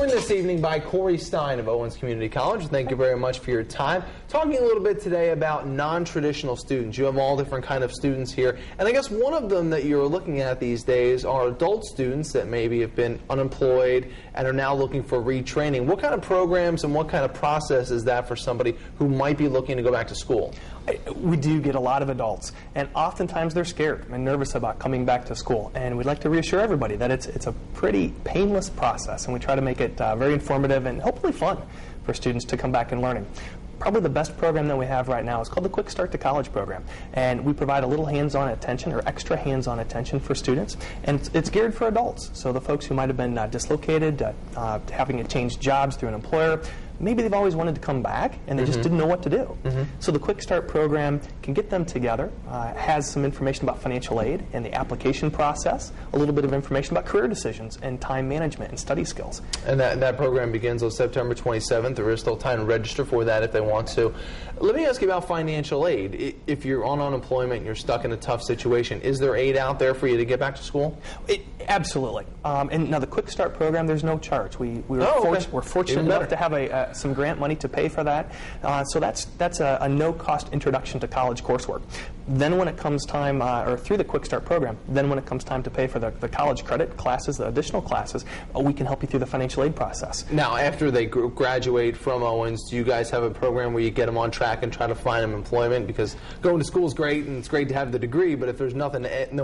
joined this evening by Cory Stine of Owens Community College. Thank you very much for your time. Talking a little bit today about non-traditional students. You have all different kind of students here. And I guess one of them that you're looking at these days are adult students that maybe have been unemployed and are now looking for retraining. What kind of programs and what kind of process is that for somebody who might be looking to go back to school? We do get a lot of adults, and oftentimes they're scared and nervous about coming back to school. And we'd like to reassure everybody that it's a pretty painless process, and we try to make it very informative and hopefully fun for students to come back and learning. Probably the best program that we have right now is called the Quickstart to College program, and we provide a little hands-on attention or extra hands-on attention for students, and it's geared for adults. So the folks who might have been dislocated, having to change jobs through an employer, maybe they've always wanted to come back and they just didn't know what to do. So the Quick Start program can get them together, has some information about financial aid and the application process, a little bit of information about career decisions and time management and study skills. And that program begins on September 27th. There is still time to register for that if they want to. Let me ask you about financial aid. If you're on unemployment and you're stuck in a tough situation, is there aid out there for you to get back to school? Absolutely. And now the Quick Start program, there's no charge. We're fortunate enough to have some grant money to pay for that. So that's a no-cost introduction to college coursework. Then when it comes time, or through the Quick Start program, then when it comes time to pay for the college credit classes, the additional classes, we can help you through the financial aid process. Now, after they graduate from Owens, do you guys have a program where you get them on track and try to find them employment? Because going to school is great, and it's great to have the degree, but if there's no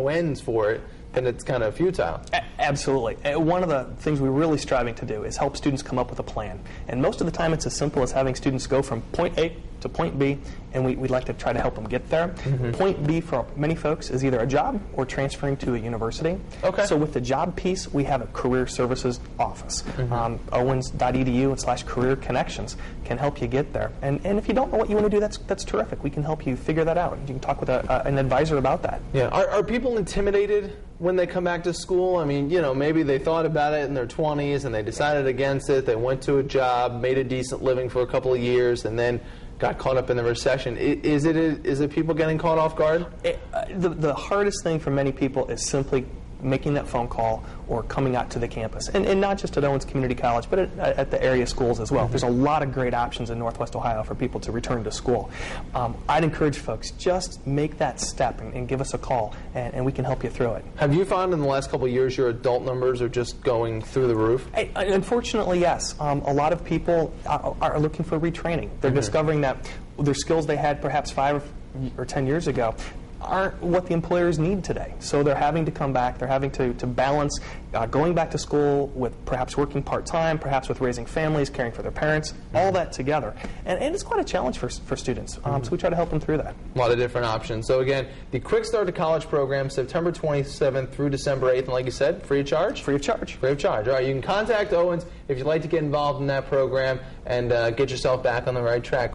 ends for it, then it's kind of futile. Absolutely. One of the things we're really striving to do is help students come up with a plan. And most of the time it's as simple as having students go from point A to point B, and we'd like to try to help them get there. Point B for many folks is either a job or transferring to a university. Okay. So with the job piece, we have a career services office. Owens.edu/career connections can help you get there. And if you don't know what you want to do, that's terrific. We can help you figure that out. You can talk with an advisor about that. Yeah. Are people intimidated when they come back to school? I mean, you know, maybe they thought about it in their 20s and they decided against it. They went to a job, made a decent living for a couple of years, and then got caught up in the recession. Is it people getting caught off guard? The hardest thing for many people is simply making that phone call or coming out to the campus. And not just at Owens Community College, but at the area schools as well. There's a lot of great options in Northwest Ohio for people to return to school. I'd encourage folks, just make that step and give us a call, and we can help you through it. Have you found in the last couple of years your adult numbers are just going through the roof? Unfortunately, yes. A lot of people are looking for retraining. They're discovering that their skills they had perhaps 5 or 10 years ago aren't what the employers need today. So they're having to come back. They're having to balance going back to school with perhaps working part-time, perhaps with raising families, caring for their parents, all that together. And it's quite a challenge for students. So we try to help them through that. A lot of different options. So again, the Quick Start to College program, September 27th through December 8th. And like you said, free of charge? Free of charge. Free of charge. All right, you can contact Owens if you'd like to get involved in that program and get yourself back on the right track.